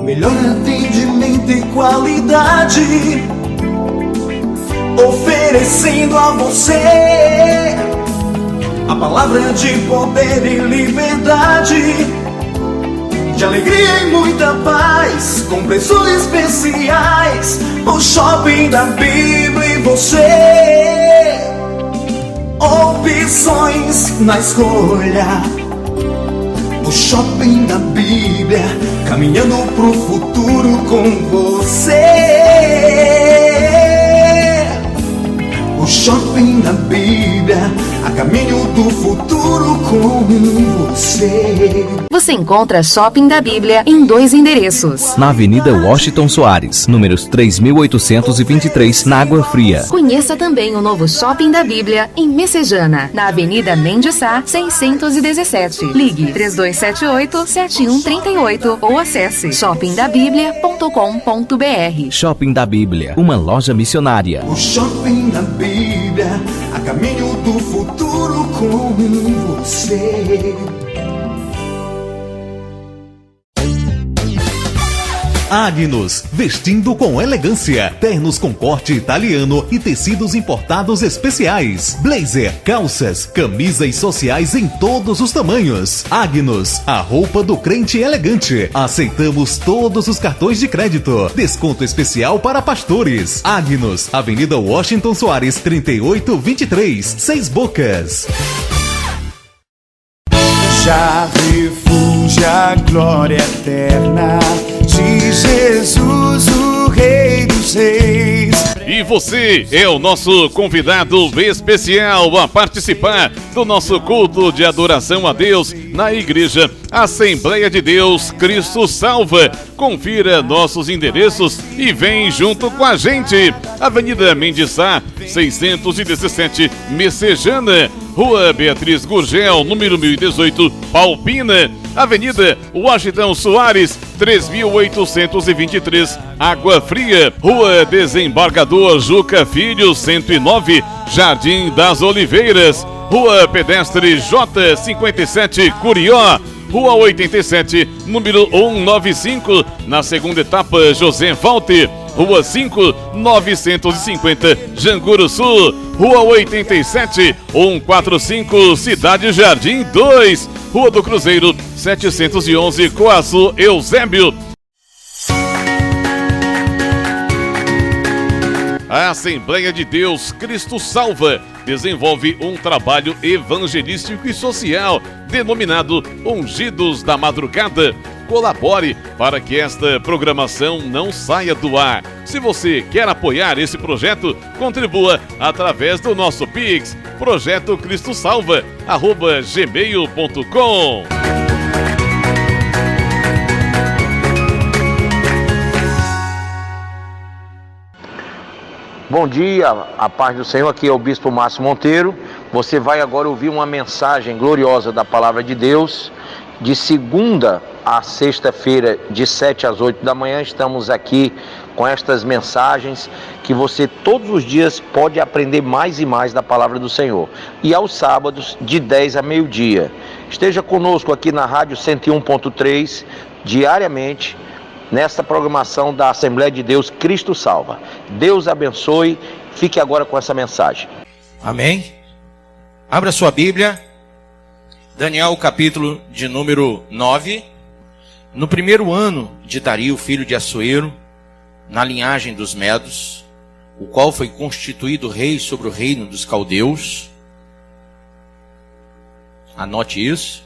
melhor atendimento e qualidade, oferecendo a você a palavra de poder e liberdade, de alegria e muita paz, com preços especiais. O Shopping da Bíblia e você, opções na escolha. O Shopping da Bíblia, caminhando pro futuro com você. O Shopping da Bíblia, a caminho do futuro com você. Você encontra Shopping da Bíblia em 2 endereços. Na Avenida Washington Soares, números 3.823, na Água Fria. Conheça também o novo Shopping da Bíblia em Messejana, na Avenida Mendes Sá, 617. Ligue 3278-7138 ou acesse shoppingdabiblia.com.br. Shopping da Bíblia, uma loja missionária. O Shopping da Bíblia, a caminho do futuro com você. Agnus, vestindo com elegância, ternos com corte italiano e tecidos importados especiais, blazer, calças, camisas sociais em todos os tamanhos. Agnus, a roupa do crente elegante. Aceitamos todos os cartões de crédito. Desconto especial para pastores. Agnus, Avenida Washington Soares, 3823, 6 Bocas. Já refúgio a glória eterna de Jesus, o Rei dos Reis. E você é o nosso convidado especial a participar do nosso culto de adoração a Deus na Igreja Assembleia de Deus Cristo Salva. Confira nossos endereços e vem junto com a gente. Avenida Mendes Sá, 617, Messejana. Rua Beatriz Gurgel, número 1018, Palpina. Avenida Washington Soares, 3823, Água Fria. Rua Desembargador Juca Filho, 109, Jardim das Oliveiras. Rua Pedestre J57, Curió. Rua 87, número 195, na segunda etapa, José Walter. Rua 5, 950, Janguru Sul. Rua 87, 145, Cidade Jardim 2. Rua do Cruzeiro, 711, Coaçu, Eusébio. A Assembleia de Deus Cristo Salva desenvolve um trabalho evangelístico e social denominado Ungidos da Madrugada. Colabore para que esta programação não saia do ar. Se você quer apoiar esse projeto, contribua através do nosso Pix, projetocristosalva@gmail.com. Bom dia, a paz do Senhor, aqui é o Bispo Márcio Monteiro. Você vai agora ouvir uma mensagem gloriosa da Palavra de Deus. De segunda a sexta-feira, de 7 às 8 da manhã, estamos aqui com estas mensagens que você todos os dias pode aprender mais e mais da Palavra do Senhor. E aos sábados, de 10 a meio-dia. Esteja conosco aqui na Rádio 101.3, diariamente, nesta programação da Assembleia de Deus Cristo Salva. Deus abençoe. Fique agora com essa mensagem. Amém? Abra sua Bíblia. Daniel, capítulo de número 9. No primeiro ano de Dario, filho de Assuero, na linhagem dos Medos, o qual foi constituído rei sobre o reino dos caldeus. Anote isso.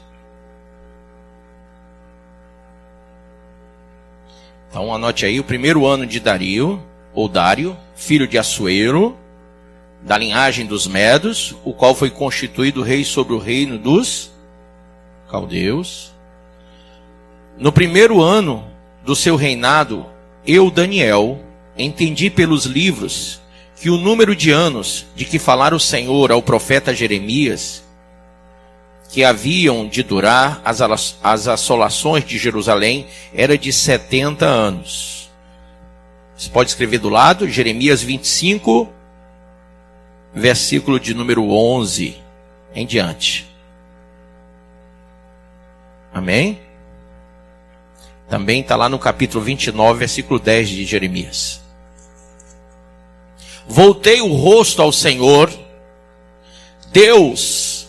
Então anote aí, o primeiro ano de Dario, ou Dário, filho de Assuero, da linhagem dos Medos, o qual foi constituído rei sobre o reino dos caldeus. No primeiro ano do seu reinado, eu, Daniel, entendi pelos livros que o número de anos de que falara o Senhor ao profeta Jeremias, que haviam de durar as assolações de Jerusalém, era de 70 anos. Você pode escrever do lado, Jeremias 25, versículo de número 11 em diante. Amém? Também está lá no capítulo 29, versículo 10 de Jeremias. Voltei o rosto ao Senhor, Deus,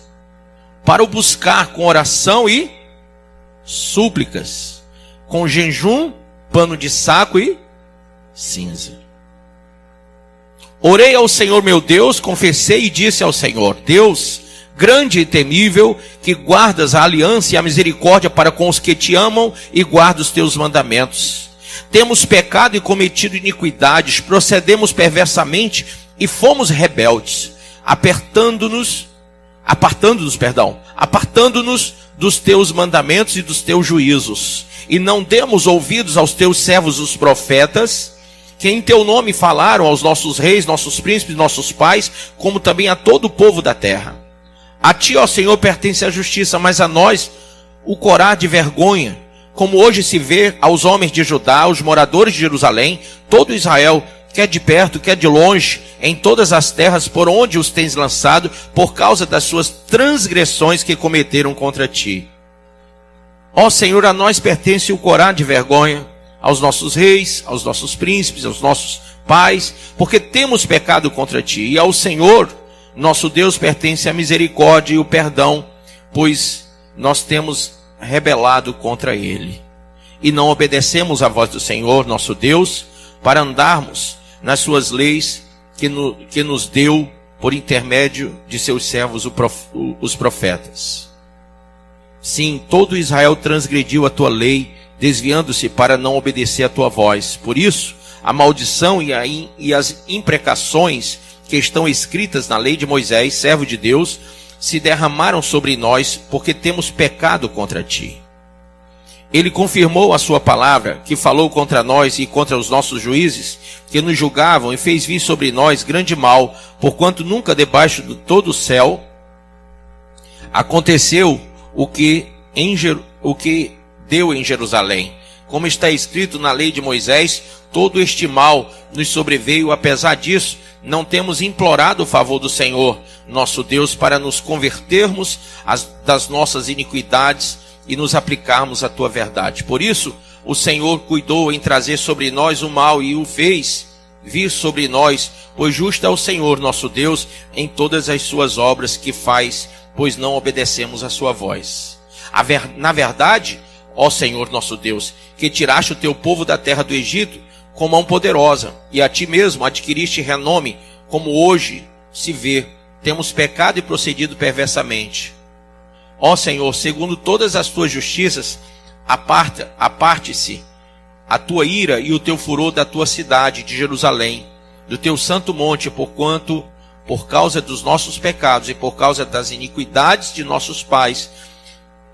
para o buscar com oração e súplicas, com jejum, pano de saco e cinza. Orei ao Senhor meu Deus, confessei e disse ao Senhor: Deus, grande e temível, que guardas a aliança e a misericórdia para com os que te amam e guardas os teus mandamentos. Temos pecado e cometido iniquidades, procedemos perversamente e fomos rebeldes, apartando-nos dos teus mandamentos e dos teus juízos. E não demos ouvidos aos teus servos os profetas, que em teu nome falaram aos nossos reis, nossos príncipes, nossos pais, como também a todo o povo da terra. A ti, ó Senhor, pertence a justiça, mas a nós o corar de vergonha, como hoje se vê aos homens de Judá, aos moradores de Jerusalém, todo Israel, quer de perto, quer de longe, em todas as terras por onde os tens lançado, por causa das suas transgressões que cometeram contra ti. Ó Senhor, a nós pertence o corar de vergonha, aos nossos reis, aos nossos príncipes, aos nossos pais, porque temos pecado contra ti. E ao Senhor, nosso Deus, pertence a misericórdia e o perdão, pois nós temos rebelado contra ele. E não obedecemos à voz do Senhor, nosso Deus, para andarmos nas suas leis que nos deu por intermédio de seus servos, os profetas. Sim, todo Israel transgrediu a tua lei, desviando-se para não obedecer a tua voz. Por isso, a maldição e as imprecações que estão escritas na lei de Moisés, servo de Deus, se derramaram sobre nós, porque temos pecado contra ti. Ele confirmou a sua palavra, que falou contra nós e contra os nossos juízes, que nos julgavam, e fez vir sobre nós grande mal, porquanto nunca debaixo de todo o céu aconteceu o que deu em Jerusalém. Como está escrito na lei de Moisés, todo este mal nos sobreveio. Apesar disso, não temos implorado o favor do Senhor, nosso Deus, para nos convertermos das nossas iniquidades e nos aplicarmos à tua verdade. Por isso, o Senhor cuidou em trazer sobre nós o mal e o fez vir sobre nós, pois justo é o Senhor, nosso Deus, em todas as suas obras que faz, pois não obedecemos a sua voz. Na verdade, ó Senhor nosso Deus, que tiraste o teu povo da terra do Egito com mão poderosa, e a ti mesmo adquiriste renome, como hoje se vê, temos pecado e procedido perversamente. Ó Senhor, segundo todas as tuas justiças, aparte-se a tua ira e o teu furor da tua cidade de Jerusalém, do teu santo monte, porquanto, por causa dos nossos pecados e por causa das iniquidades de nossos pais,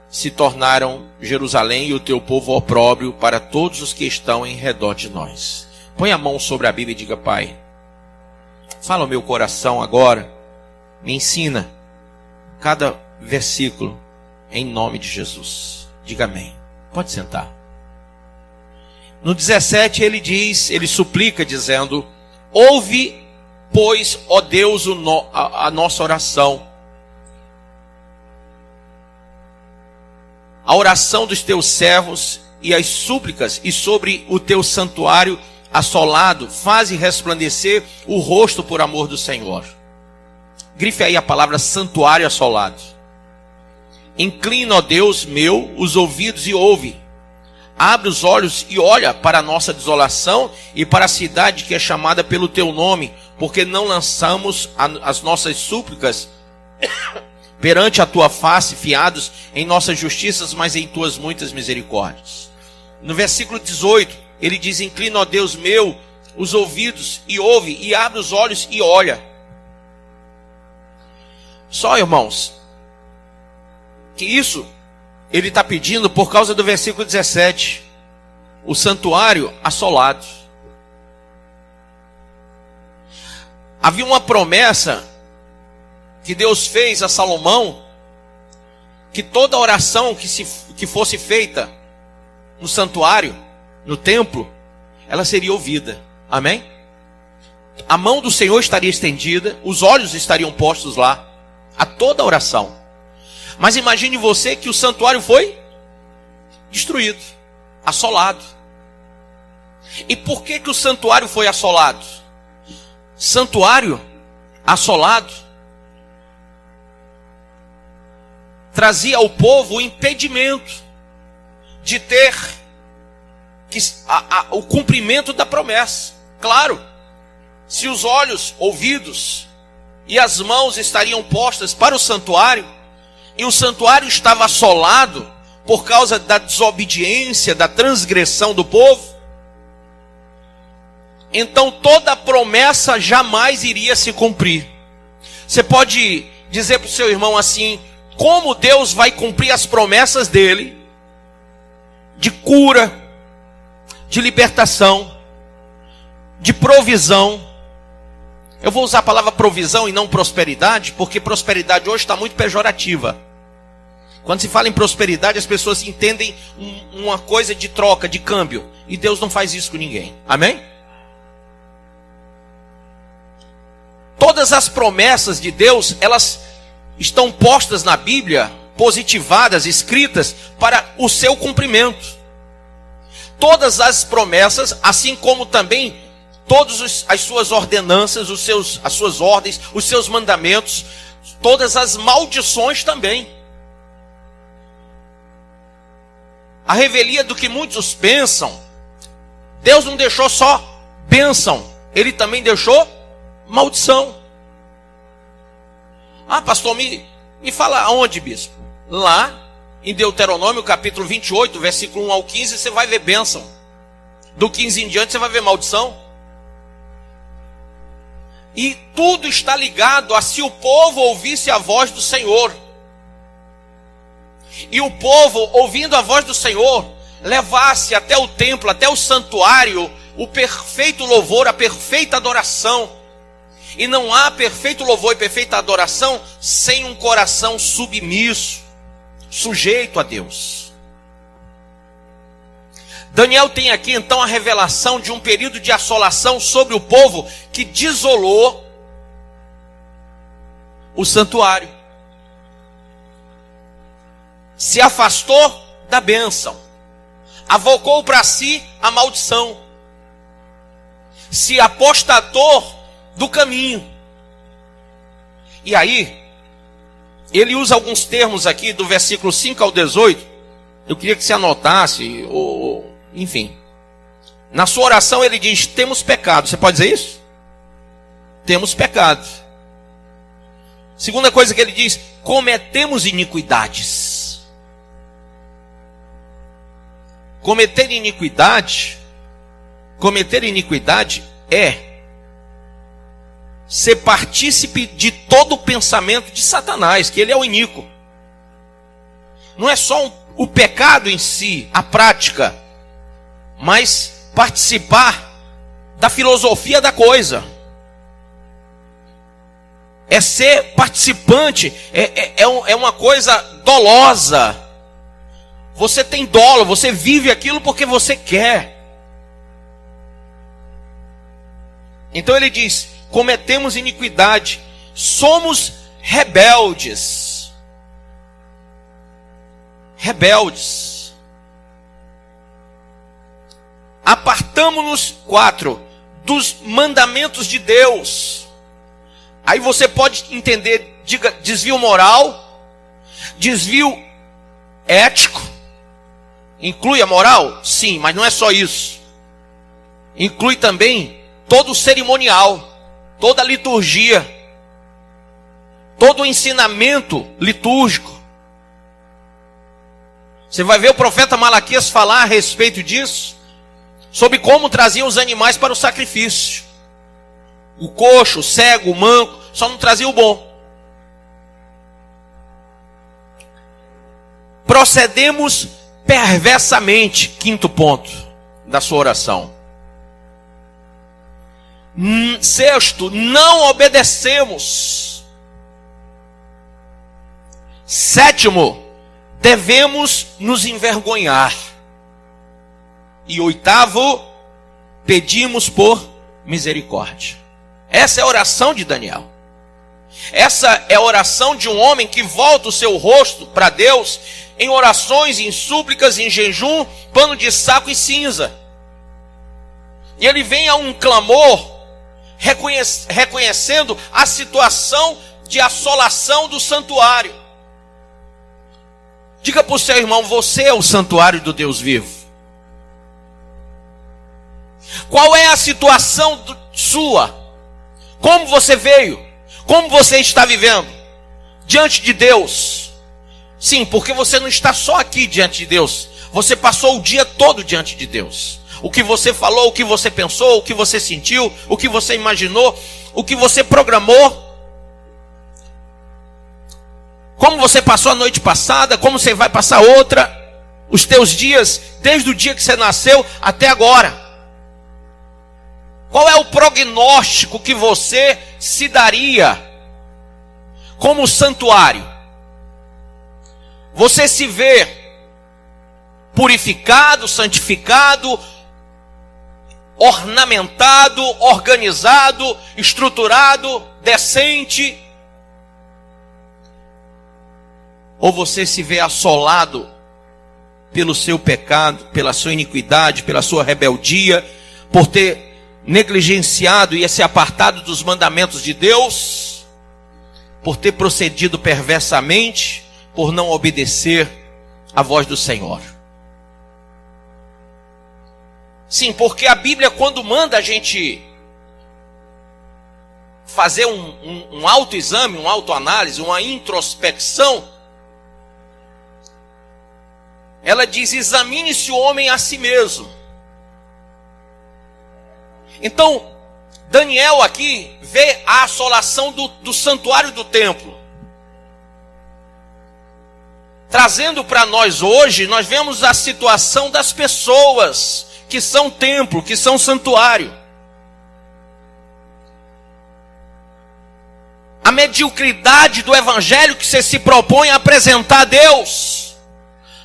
se tornaram Jerusalém e o teu povo opróbrio para todos os que estão em redor de nós. Põe a mão sobre a Bíblia e diga: Pai, fala o meu coração agora, me ensina cada versículo em nome de Jesus. Diga amém. Pode sentar. No 17 ele suplica dizendo: ouve, pois, ó Deus, a nossa oração, a oração dos teus servos e as súplicas, e sobre o teu santuário assolado, faze resplandecer o rosto por amor do Senhor. Grife aí a palavra santuário assolado. Inclina, ó Deus meu, os ouvidos e ouve. Abre os olhos e olha para a nossa desolação e para a cidade que é chamada pelo teu nome, porque não lançamos as nossas súplicas perante a tua face, fiados em nossas justiças, mas em tuas muitas misericórdias. No versículo 18, ele diz: inclina, ó Deus meu, os ouvidos e ouve, e abre os olhos e olha. Só, irmãos, que isso ele está pedindo por causa do versículo 17, o santuário assolado. Havia uma promessa que Deus fez a Salomão, que toda oração que fosse feita no santuário, no templo, ela seria ouvida. Amém? A mão do Senhor estaria estendida, os olhos estariam postos lá, a toda oração. Mas imagine você que o santuário foi destruído, assolado. E por que o santuário foi assolado? Santuário assolado trazia ao povo o impedimento de ter o cumprimento da promessa. Claro, se os olhos, ouvidos e as mãos estariam postas para o santuário, e o santuário estava assolado por causa da desobediência, da transgressão do povo, então toda a promessa jamais iria se cumprir. Você pode dizer para o seu irmão assim: como Deus vai cumprir as promessas dele de cura, de libertação, de provisão? Eu vou usar a palavra provisão e não prosperidade, porque prosperidade hoje está muito pejorativa. Quando se fala em prosperidade, as pessoas entendem uma coisa de troca, de câmbio. E Deus não faz isso com ninguém. Amém? Todas as promessas de Deus, elas estão postas na Bíblia, positivadas, escritas para o seu cumprimento. Todas as promessas, assim como também todas as suas ordenanças, as suas ordens, os seus mandamentos, todas as maldições também. A revelia do que muitos pensam, Deus não deixou só bênção, Ele também deixou maldição. Ah, pastor, me fala aonde, bispo? Lá em Deuteronômio, capítulo 28, versículo 1 ao 15, você vai ver bênção. Do 15 em diante, você vai ver maldição. E tudo está ligado a se o povo ouvisse a voz do Senhor. E o povo, ouvindo a voz do Senhor, levasse até o templo, até o santuário, o perfeito louvor, a perfeita adoração. E não há perfeito louvor e perfeita adoração sem um coração submisso, sujeito a Deus. Daniel tem aqui então a revelação de um período de assolação sobre o povo que desolou o santuário. Se afastou da bênção, avocou para si a maldição, se apostatou do caminho. E aí, ele usa alguns termos aqui do versículo 5 ao 18, eu queria que você anotasse, enfim. Na sua oração ele diz: temos pecado. Você pode dizer isso? Temos pecado. Segunda coisa que ele diz: cometemos iniquidades. Cometer iniquidade é ser partícipe de todo o pensamento de Satanás, que ele é o iníquo. Não é só o pecado em si, a prática, mas participar da filosofia da coisa. É ser participante, é uma coisa dolosa. Você tem dolo, você vive aquilo porque você quer. Então ele diz: cometemos iniquidade, somos rebeldes. Rebeldes. Apartamo-nos, 4, dos mandamentos de Deus. Aí você pode entender, diga, desvio moral, desvio ético. Inclui a moral? Sim, mas não é só isso. Inclui também todo o cerimonial, toda a liturgia, todo o ensinamento litúrgico. Você vai ver o profeta Malaquias falar a respeito disso, sobre como traziam os animais para o sacrifício. O coxo, o cego, o manco, só não trazia o bom. Procedemos perversamente, quinto ponto da sua oração. Sexto, não obedecemos. Sétimo, devemos nos envergonhar. E oitavo, pedimos por misericórdia. Essa é a oração de Daniel. Essa é a oração de um homem que volta o seu rosto para Deus em orações, em súplicas, em jejum, pano de saco e cinza. E ele vem a um clamor, reconhecendo a situação de assolação do santuário. Diga para o seu irmão: você é o santuário do Deus vivo. Qual é a situação sua? Como você veio? Como você está vivendo diante de Deus? Sim, porque você não está só aqui diante de Deus. Você passou o dia todo diante de Deus. O que você falou, o que você pensou, o que você sentiu, o que você imaginou, o que você programou. Como você passou a noite passada, como você vai passar outra. Os teus dias, desde o dia que você nasceu até agora. Qual é o prognóstico que você se daria como santuário? Você se vê purificado, santificado, ornamentado, organizado, estruturado, decente? Ou você se vê assolado pelo seu pecado, pela sua iniquidade, pela sua rebeldia, por ter negligenciado e se apartado dos mandamentos de Deus, por ter procedido perversamente, por não obedecer à voz do Senhor? Sim, porque a Bíblia, quando manda a gente fazer um autoexame, uma autoanálise, uma introspecção, ela diz: examine-se o homem a si mesmo. Então, Daniel aqui vê a assolação do santuário do templo. Trazendo para nós hoje, nós vemos a situação das pessoas que são templo, que são santuário. A mediocridade do evangelho que você se propõe a apresentar a Deus.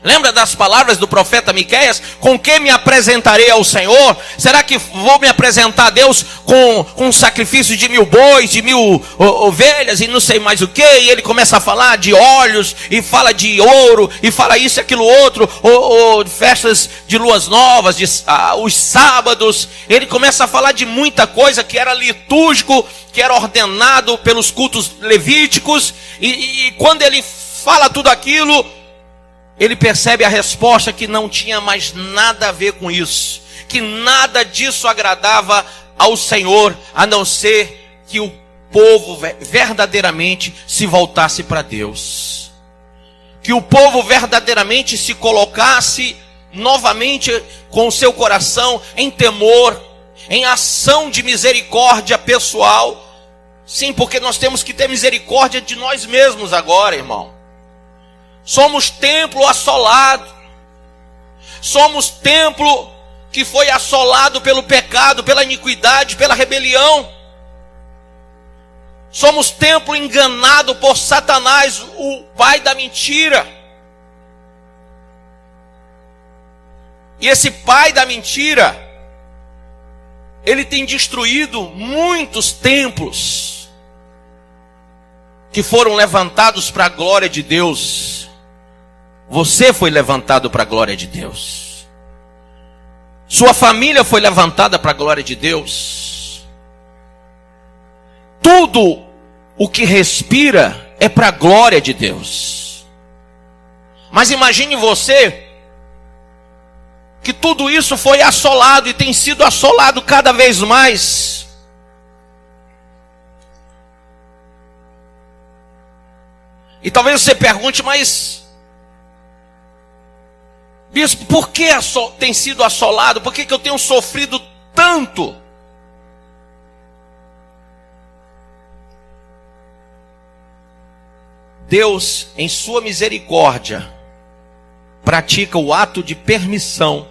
Lembra das palavras do profeta Miqueias? Com que me apresentarei ao Senhor? Será que vou me apresentar a Deus com um sacrifício de 1000 bois, de 1000 ovelhas e não sei mais o que? E ele começa a falar de óleos, e fala de ouro, e fala isso e aquilo outro, ou festas de luas novas, os sábados. Ele começa a falar de muita coisa que era litúrgico, que era ordenado pelos cultos levíticos. E quando ele fala tudo aquilo, ele percebe a resposta que não tinha mais nada a ver com isso, que nada disso agradava ao Senhor, a não ser que o povo verdadeiramente se voltasse para Deus, que o povo verdadeiramente se colocasse novamente com o seu coração em temor, em ação de misericórdia pessoal. Sim, porque nós temos que ter misericórdia de nós mesmos agora, irmão. Somos templo assolado. Somos templo que foi assolado pelo pecado, pela iniquidade, pela rebelião. Somos templo enganado por Satanás, o pai da mentira. E esse pai da mentira, ele tem destruído muitos templos que foram levantados para a glória de Deus. Você foi levantado para a glória de Deus. Sua família foi levantada para a glória de Deus. Tudo o que respira é para a glória de Deus. Mas imagine você que tudo isso foi assolado e tem sido assolado cada vez mais. E talvez você pergunte: mas bispo, por que tem sido assolado? Por que eu tenho sofrido tanto? Deus, em sua misericórdia, pratica o ato de permissão.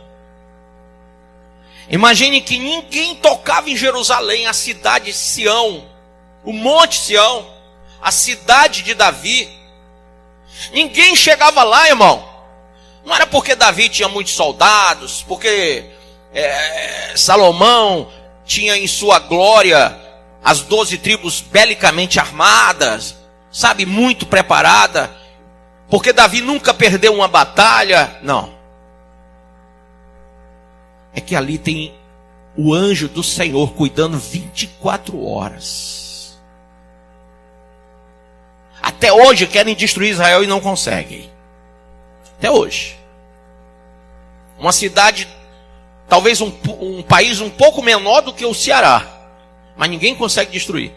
Imagine que ninguém tocava em Jerusalém, a cidade de Sião, o Monte Sião, a cidade de Davi. Ninguém chegava lá, irmão. Não era porque Davi tinha muitos soldados, porque Salomão tinha em sua glória as 12 tribos belicamente armadas, sabe, muito preparada. porque Davi nunca perdeu uma batalha. Não. É que ali tem o anjo do Senhor cuidando 24 horas. Até hoje querem destruir Israel e não conseguem. Até hoje. Uma cidade, talvez um país um pouco menor do que o Ceará, mas ninguém consegue destruir.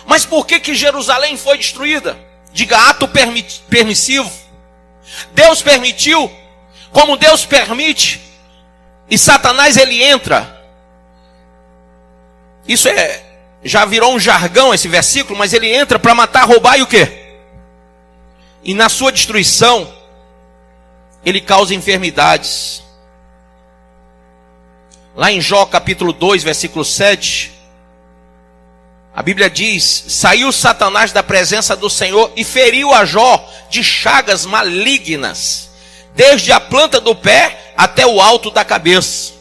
Mas por que Jerusalém foi destruída? Diga, ato permissivo. Deus permitiu, como Deus permite, e Satanás ele entra. Isso já virou um jargão esse versículo, mas ele entra para matar, roubar e o quê? E na sua destruição, ele causa enfermidades. Lá em Jó capítulo 2, versículo 7, a Bíblia diz: saiu Satanás da presença do Senhor e feriu a Jó de chagas malignas, desde a planta do pé até o alto da cabeça.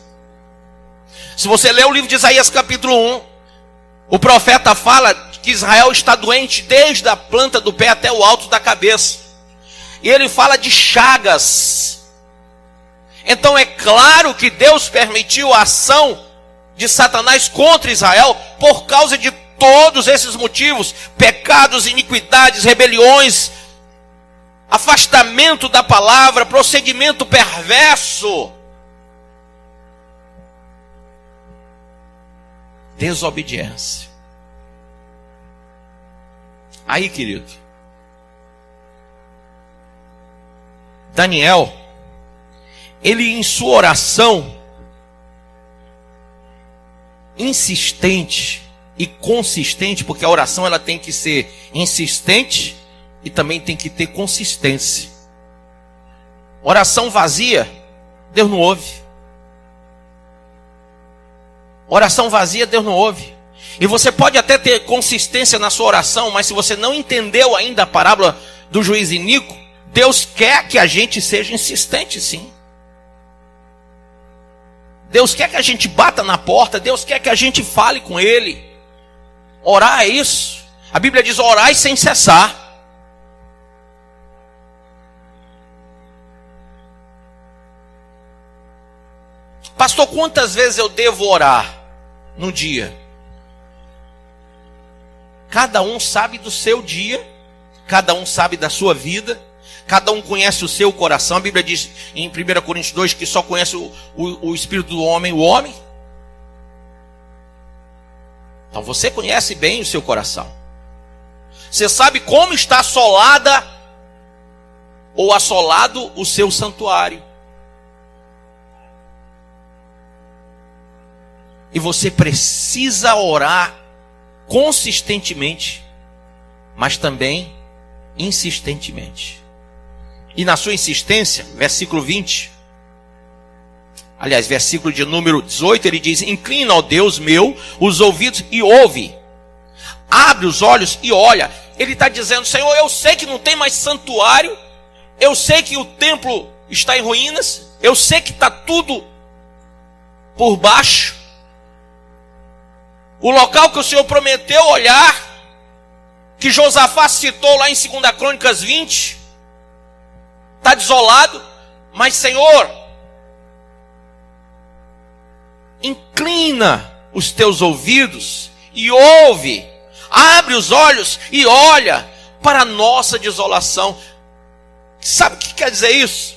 Se você ler o livro de Isaías capítulo 1, o profeta fala que Israel está doente desde a planta do pé até o alto da cabeça. E ele fala de chagas. Então é claro que Deus permitiu a ação de Satanás contra Israel por causa de todos esses motivos: pecados, iniquidades, rebeliões, afastamento da palavra, procedimento perverso, desobediência. Aí, querido, Daniel, ele em sua oração insistente e consistente, porque a oração ela tem que ser insistente e também tem que ter consistência. Oração vazia, Deus não ouve. Oração vazia, Deus não ouve. E você pode até ter consistência na sua oração, mas se você não entendeu ainda a parábola do juiz iníquo, Deus quer que a gente seja insistente, sim. Deus quer que a gente bata na porta, Deus quer que a gente fale com Ele. Orar é isso. A Bíblia diz: orai sem cessar. Pastor, quantas vezes eu devo orar no dia? Cada um sabe do seu dia, cada um sabe da sua vida, cada um conhece o seu coração. A Bíblia diz em 1 Coríntios 2 que só conhece o espírito do homem, o homem. Então você conhece bem o seu coração. Você sabe como está assolada ou assolado o seu santuário. E você precisa orar consistentemente, mas também insistentemente. E na sua insistência, versículo 20, aliás, versículo de número 18, ele diz: inclina, ó Deus meu, os ouvidos e ouve. Abre os olhos e olha. Ele está dizendo: Senhor, eu sei que não tem mais santuário, eu sei que o templo está em ruínas, eu sei que está tudo por baixo. O local que o Senhor prometeu olhar, que Josafá citou lá em 2 Crônicas 20, está desolado. Mas Senhor, inclina os teus ouvidos e ouve, abre os olhos e olha para a nossa desolação. Sabe o que quer dizer isso?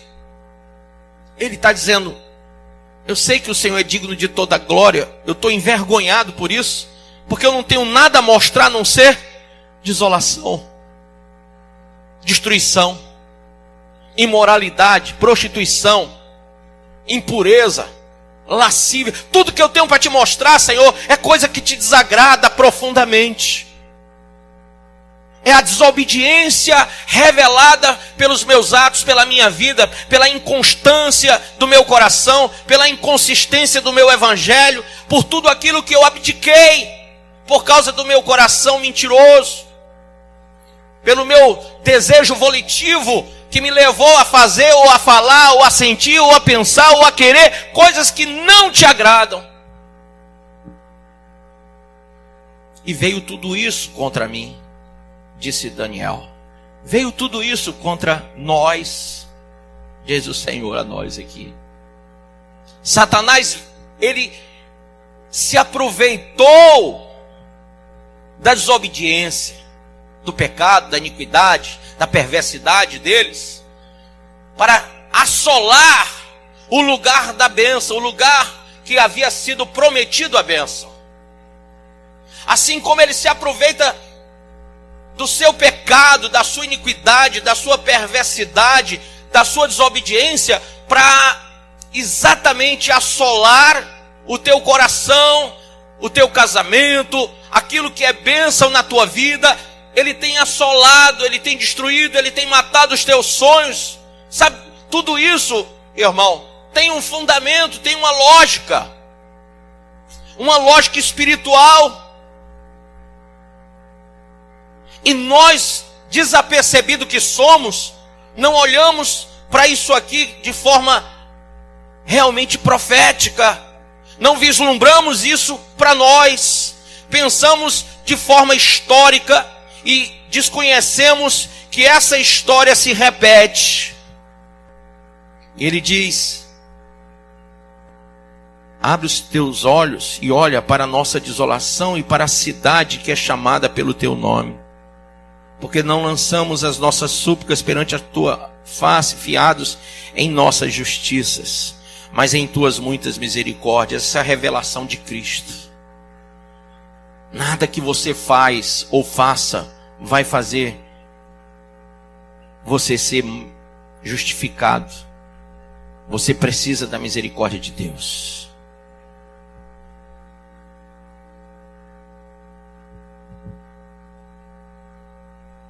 Ele está dizendo: eu sei que o Senhor é digno de toda glória, eu estou envergonhado por isso, porque eu não tenho nada a mostrar a não ser desolação, destruição, imoralidade, prostituição, impureza, lascívia. Tudo que eu tenho para te mostrar, Senhor, é coisa que te desagrada profundamente. É a desobediência revelada pelos meus atos, pela minha vida, pela inconstância do meu coração, pela inconsistência do meu evangelho, por tudo aquilo que eu abdiquei, por causa do meu coração mentiroso, pelo meu desejo volitivo que me levou a fazer, ou a falar, ou a sentir, ou a pensar, ou a querer coisas que não te agradam. E veio tudo isso contra mim. disse Daniel, veio tudo isso contra nós, diz o Senhor a nós aqui. Satanás, ele se aproveitou da desobediência, do pecado, da iniquidade, da perversidade deles, para assolar o lugar da bênção, o lugar que havia sido prometido a bênção. Assim como ele se aproveita do seu pecado, da sua iniquidade, da sua perversidade, da sua desobediência, para exatamente assolar o teu coração, o teu casamento, aquilo que é bênção na tua vida. Ele tem assolado, ele tem destruído, ele tem matado os teus sonhos. Sabe, tudo isso, irmão, tem um fundamento, tem uma lógica espiritual. E nós, desapercebido que somos, não olhamos para isso aqui de forma realmente profética. Não vislumbramos isso para nós. Pensamos de forma histórica e desconhecemos que essa história se repete. Ele diz: abre os teus olhos e olha para a nossa desolação e para a cidade que é chamada pelo teu nome. Porque não lançamos as nossas súplicas perante a tua face, fiados em nossas justiças, mas em tuas muitas misericórdias. Essa é a revelação de Cristo. Nada que você faz ou faça vai fazer você ser justificado. Você precisa da misericórdia de Deus.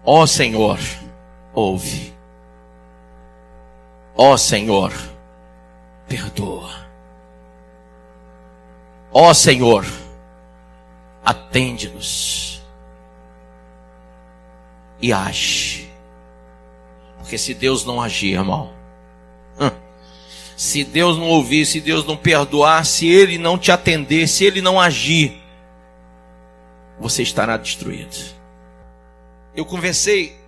Ó Senhor, ouve. Ó Senhor, perdoa. Ó Senhor, atende-nos e age. Porque se Deus não agir, irmão, se Deus não ouvir, se Deus não perdoar, se Ele não te atender, se Ele não agir, você estará destruído. Eu conversei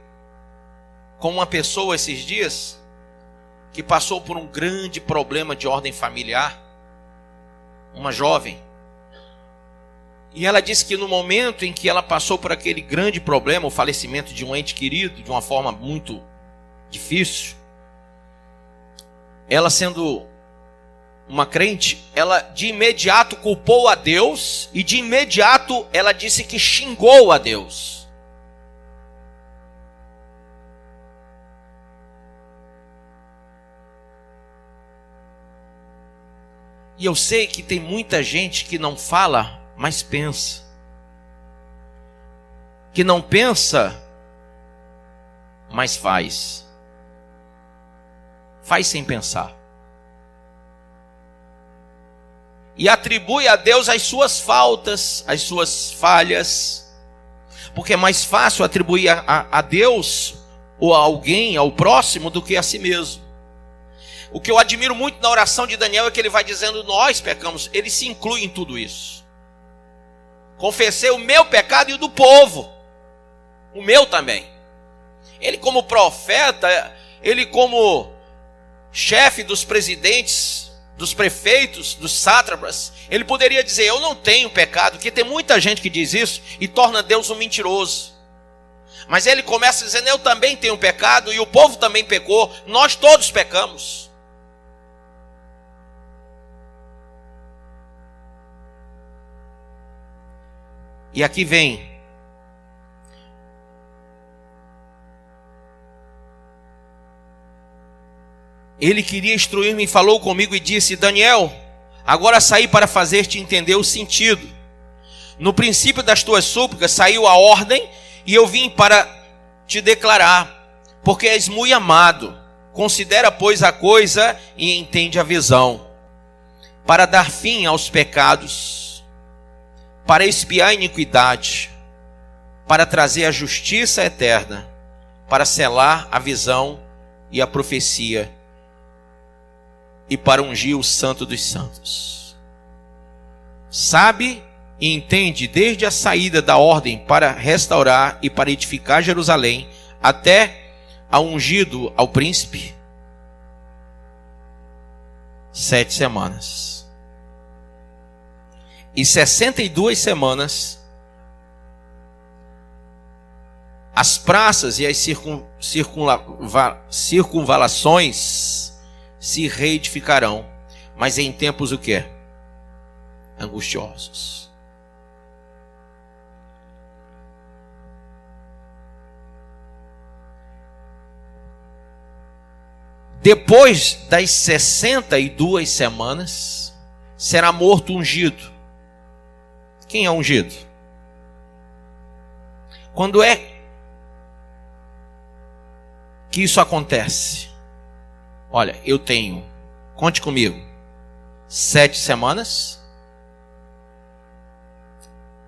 com uma pessoa esses dias que passou por um grande problema de ordem familiar, uma jovem. E ela disse que no momento em que ela passou por aquele grande problema, o falecimento de um ente querido, de uma forma muito difícil, ela sendo uma crente, ela de imediato culpou a Deus e de imediato ela disse que xingou a Deus. E eu sei que tem muita gente que não fala, mas pensa. Que não pensa, mas faz. Faz sem pensar. E atribui a Deus as suas faltas, as suas falhas. Porque é mais fácil atribuir a Deus ou a alguém, ao próximo, do que a si mesmo. O que eu admiro muito na oração de Daniel é que ele vai dizendo: nós pecamos. Ele se inclui em tudo isso. Confessei o meu pecado e o do povo. O meu também. Ele como profeta, ele como chefe dos presidentes, dos prefeitos, dos sátrapas, ele poderia dizer: eu não tenho pecado, porque tem muita gente que diz isso e torna Deus um mentiroso. Mas ele começa dizendo: eu também tenho pecado e o povo também pecou, nós todos pecamos. E aqui vem ele queria instruir-me e falou comigo e disse: Daniel, agora saí para fazer-te entender o sentido. No princípio das tuas súplicas saiu a ordem, e eu vim para te declarar, porque és muito amado. Considera, pois, a coisa e entende a visão, para dar fim aos pecados, para expiar a iniquidade, para trazer a justiça eterna, para selar a visão e a profecia, e para ungir o santo dos santos. Sabe e entende desde a saída da ordem para restaurar e para edificar Jerusalém, até a ungido ao príncipe, 7 semanas. E 62 semanas, as praças e as circunvalações se reedificarão, mas em tempos o quê? Angustiosos. Depois das 62 semanas, será morto ungido. Quem é ungido? Quando é que isso acontece? Olha, eu tenho, conte comigo, 7 semanas,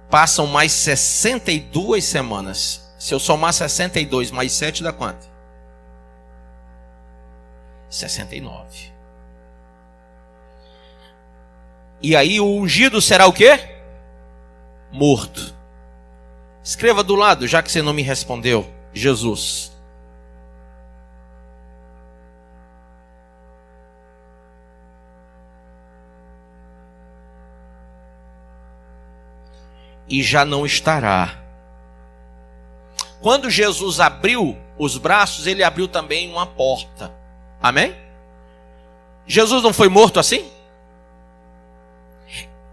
passam mais 62 semanas. Se eu somar 62 mais 7 dá quanto? 69. E aí o ungido será o quê? Morto. Escreva do lado, já que você não me respondeu, Jesus. E já não estará. Quando Jesus abriu os braços, ele abriu também uma porta. Amém? Jesus não foi morto assim?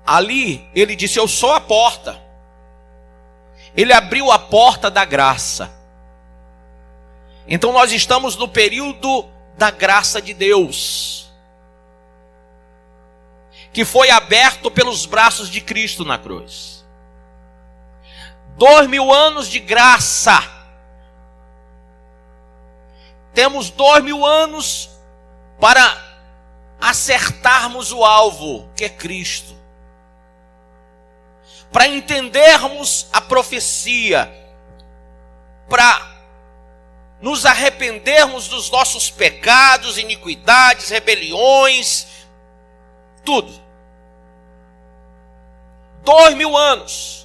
Ali ele disse: eu sou a porta. Ele abriu a porta da graça. Então nós estamos no período da graça de Deus, que foi aberto pelos braços de Cristo na cruz. 2000 anos de graça. Temos 2000 anos para acertarmos o alvo, que é Cristo. Para entendermos a profecia, para nos arrependermos dos nossos pecados, iniquidades, rebeliões, tudo. 2000 anos.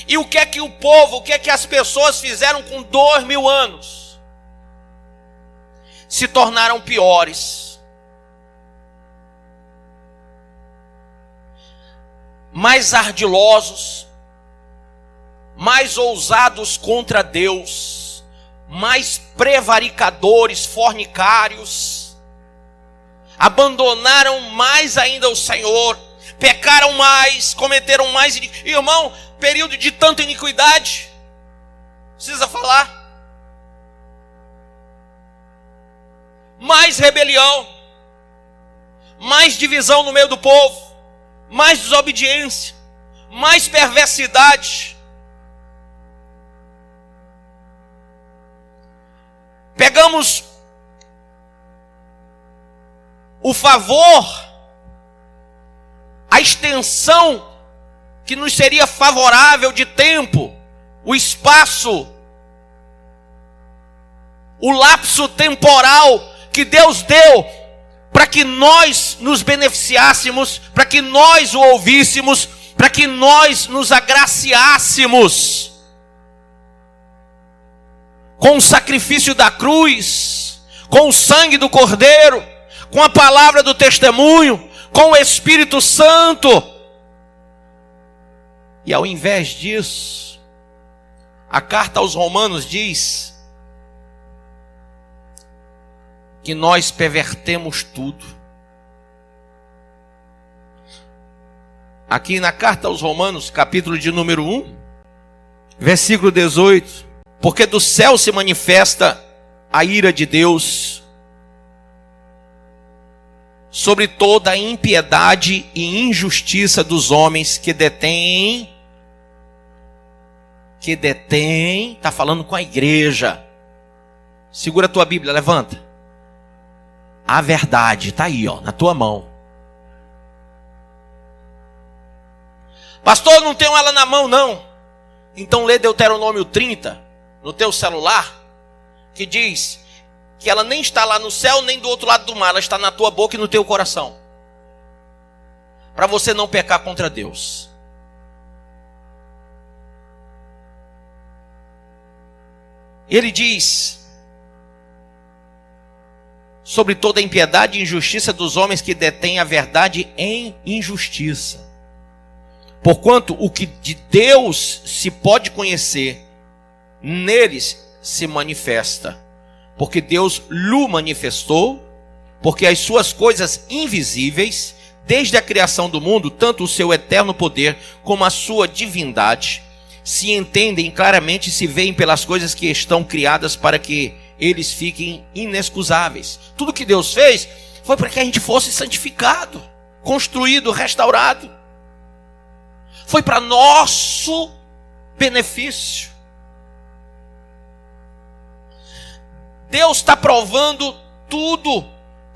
E o que é que o povo, o que é que as pessoas fizeram com 2000 anos? Se tornaram piores, mais ardilosos, mais ousados contra Deus, mais prevaricadores, fornicários, abandonaram mais ainda o Senhor, pecaram mais, cometeram mais. Irmão, período de tanta iniquidade, precisa falar. Mais rebelião, mais divisão no meio do povo, mais desobediência, mais perversidade. Pegamos o favor, a extensão que nos seria favorável de tempo, o espaço, o lapso temporal que Deus deu para que nós nos beneficiássemos, para que nós o ouvíssemos, para que nós nos agraciássemos com o sacrifício da cruz, com o sangue do Cordeiro, com a palavra do testemunho, com o Espírito Santo. E ao invés disso, a carta aos Romanos diz que nós pervertemos tudo. Aqui na carta aos Romanos, capítulo de número 1, versículo 18: porque do céu se manifesta a ira de Deus sobre toda a impiedade e injustiça dos homens que detêm, está falando com a igreja. Segura a tua Bíblia, levanta. A verdade está aí, ó, na tua mão. Pastor, não tenho ela na mão, não. Então lê Deuteronômio 30 no teu celular, que diz que ela nem está lá no céu, nem do outro lado do mar, ela está na tua boca e no teu coração. para você não pecar contra Deus. Ele diz sobre toda a impiedade e injustiça dos homens que detêm a verdade em injustiça. Porquanto o que de Deus se pode conhecer, neles se manifesta. Porque Deus lhe manifestou, porque as suas coisas invisíveis, desde a criação do mundo, tanto o seu eterno poder como a sua divindade, se entendem claramente e se veem pelas coisas que estão criadas para que eles fiquem inexcusáveis. Tudo que Deus fez foi para que a gente fosse santificado, construído, restaurado. Foi para nosso benefício. Deus está provando tudo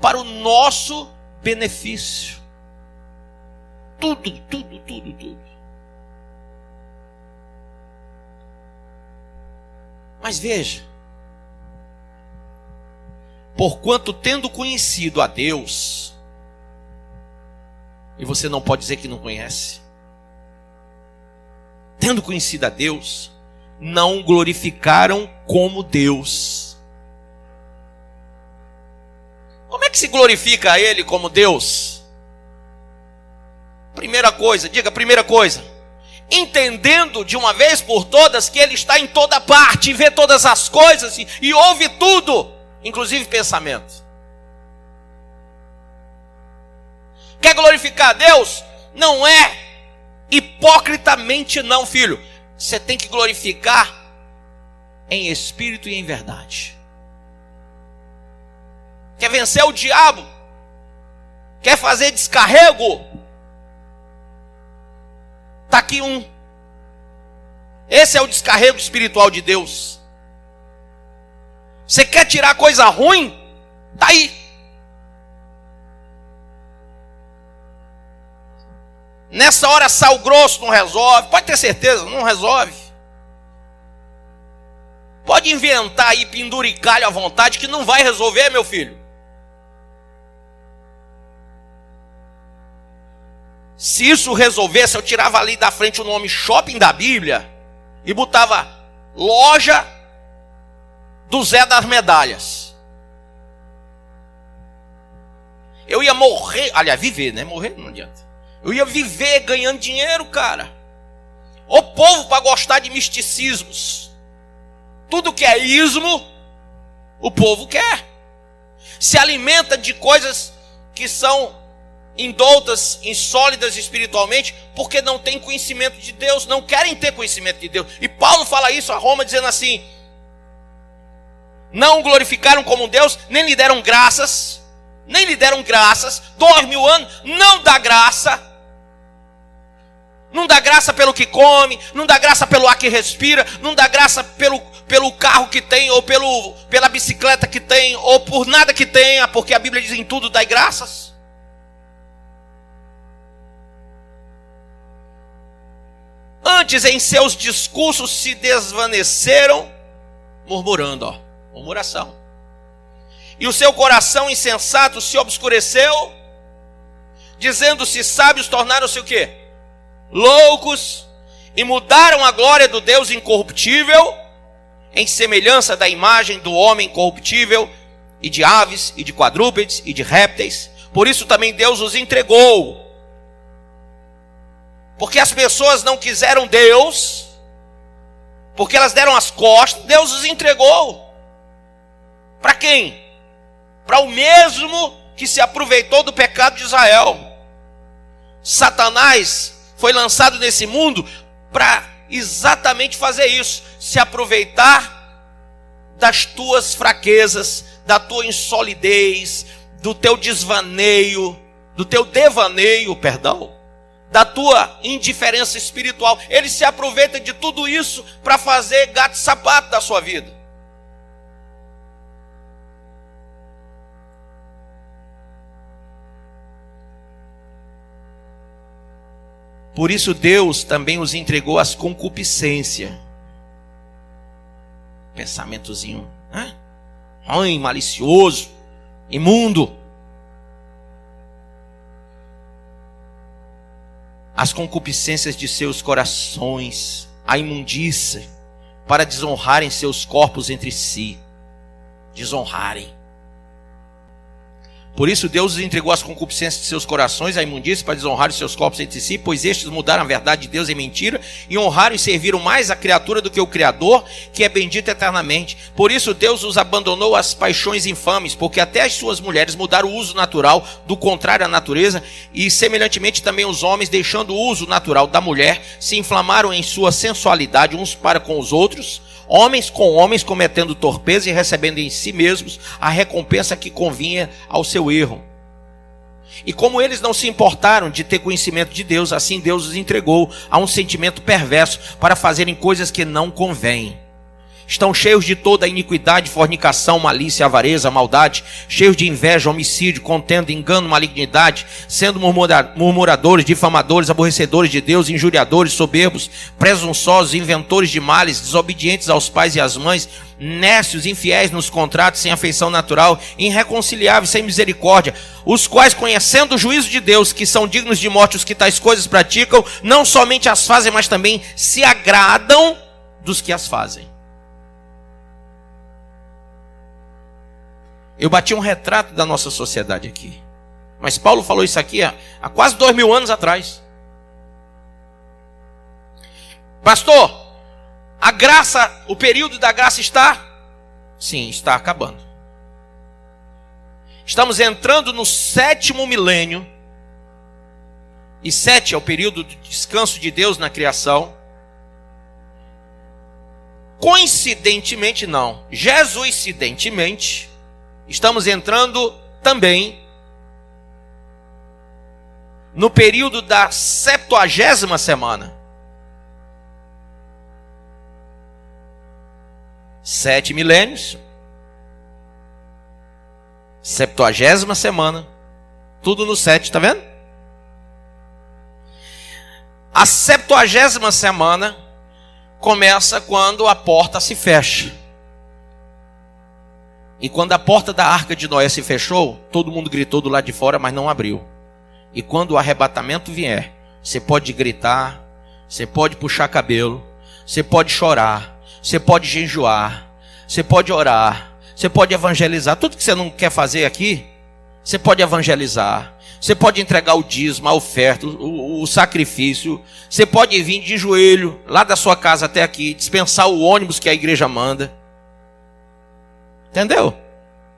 para o nosso benefício. Tudo, tudo, tudo, tudo. Mas veja, porquanto tendo conhecido a Deus, e você não pode dizer que não conhece, tendo conhecido a Deus, não o glorificaram como Deus. Como é que se glorifica a Ele como Deus? Primeira coisa, diga primeira coisa, entendendo de uma vez por todas que Ele está em toda parte, e vê todas as coisas e ouve tudo, inclusive pensamento. Quer glorificar a Deus? Não é hipocritamente não, filho. Você tem que glorificar em espírito e em verdade. Quer vencer o diabo? Quer fazer descarrego? Está aqui um. Esse é o descarrego espiritual de Deus. Você quer tirar coisa ruim? Está aí. Nessa hora sal grosso não resolve. Pode ter certeza, não resolve. Pode inventar aí penduricalho à vontade que não vai resolver, meu filho. Se isso resolvesse, eu tirava ali da frente o nome shopping da Bíblia e botava loja do Zé das Medalhas. Eu ia morrer, aliás, viver, né? Morrer não adianta. Eu ia viver ganhando dinheiro, cara. O povo para gostar de misticismos. Tudo que é ismo, o povo quer. Se alimenta de coisas que são indoutas, insólidas espiritualmente, porque não tem conhecimento de Deus, não querem ter conhecimento de Deus. E Paulo fala isso a Roma dizendo assim: não o glorificaram como Deus, nem lhe deram graças, 2000 anos, não dá graça. Não dá graça pelo que come, não dá graça pelo ar que respira, não dá graça pelo carro que tem, ou pela bicicleta que tem, ou por nada que tenha, porque a Bíblia diz em tudo dai graças. Antes em seus discursos se desvaneceram, murmurando, murmuração. E o seu coração insensato se obscureceu, dizendo-se sábios, tornaram-se o quê? Loucos, e mudaram a glória do Deus incorruptível em semelhança da imagem do homem corruptível, e de aves, e de quadrúpedes, e de répteis. Por isso também Deus os entregou. Porque as pessoas não quiseram Deus, porque elas deram as costas, Deus os entregou. Para quem? Para o mesmo que se aproveitou do pecado de Israel. Satanás foi lançado nesse mundo para exatamente fazer isso, se aproveitar das tuas fraquezas, da tua insolidez, do teu desvaneio, do teu devaneio, da tua indiferença espiritual. Ele se aproveita de tudo isso para fazer gato e sapato da sua vida. Por isso Deus também os entregou às concupiscências. Pensamentozinho ruim, malicioso, imundo. as concupiscências de seus corações, a imundícia, para desonrarem seus corpos entre si. Desonrarem. Por isso Deus os entregou as concupiscências de seus corações, a imundícia, para desonrar os seus corpos entre si, pois estes mudaram a verdade de Deus em mentira, e honraram e serviram mais a criatura do que o Criador, que é bendito eternamente. Por isso Deus os abandonou às paixões infames, porque até as suas mulheres mudaram o uso natural, do contrário à natureza, e semelhantemente também os homens, deixando o uso natural da mulher, se inflamaram em sua sensualidade uns para com os outros, homens com homens, cometendo torpeza e recebendo em si mesmos a recompensa que convinha ao seu erro. E como eles não se importaram de ter conhecimento de Deus, assim Deus os entregou a um sentimento perverso para fazerem coisas que não convêm. Estão cheios de toda a iniquidade, fornicação, malícia, avareza, maldade, cheios de inveja, homicídio, contenda, engano, malignidade, sendo murmuradores, difamadores, aborrecedores de Deus, injuriadores, soberbos, presunçosos, inventores de males, desobedientes aos pais e às mães, nércios, infiéis nos contratos, sem afeição natural, irreconciliáveis, sem misericórdia, os quais, conhecendo o juízo de Deus, que são dignos de morte os que tais coisas praticam, não somente as fazem, mas também se agradam dos que as fazem. Eu bati um retrato da nossa sociedade aqui. Mas Paulo falou isso aqui há quase 2000 anos atrás. Pastor, a graça, o período da graça está? Sim, está acabando. Estamos entrando no 7º milênio. E 7 é o período de descanso de Deus na criação. Coincidentemente não, jesuicidentemente, estamos entrando também no período da 70ª semana. 7 milênios, 70ª semana, tudo no 7, tá vendo? A 70ª semana começa quando a porta se fecha. E quando a porta da arca de Noé se fechou, todo mundo gritou do lado de fora, mas não abriu. E quando o arrebatamento vier, você pode gritar, você pode puxar cabelo, você pode chorar, você pode jejuar, você pode orar, você pode evangelizar. Tudo que você não quer fazer aqui, você pode evangelizar. Você pode entregar o dízimo, a oferta, o sacrifício. Você pode vir de joelho, lá da sua casa até aqui, dispensar o ônibus que a igreja manda. Entendeu?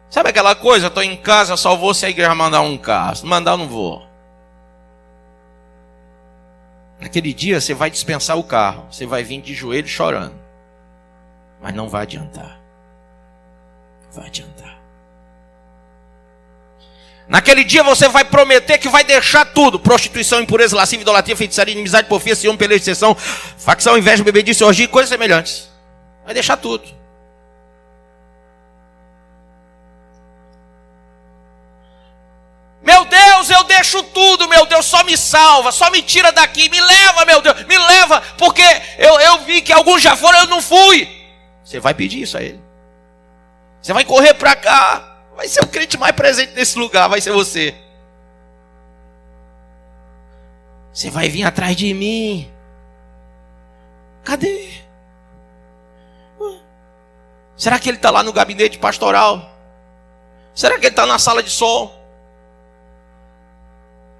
Sabe aquela coisa, eu estou em casa, só vou se a igreja mandar um carro. Se mandar, eu não vou. Naquele dia você vai dispensar o carro. Você vai vir de joelho chorando. Mas não vai adiantar. Vai adiantar. Naquele dia você vai prometer que vai deixar tudo. Prostituição, impureza, lascívia, idolatria, feitiçaria, inimizade, porfia, ciúme, peleja, dissensão, facção, inveja, bebedice, orgia e coisas semelhantes. Vai deixar tudo. Meu Deus, eu deixo tudo, meu Deus, só me salva, só me tira daqui, me leva, meu Deus, me leva, porque eu vi que alguns já foram, eu não fui. Você vai pedir isso a ele. Você vai correr para cá, vai ser o crente mais presente nesse lugar, vai ser você. Você vai vir atrás de mim. Cadê? Será que ele está lá no gabinete pastoral? Será que ele está na sala de som?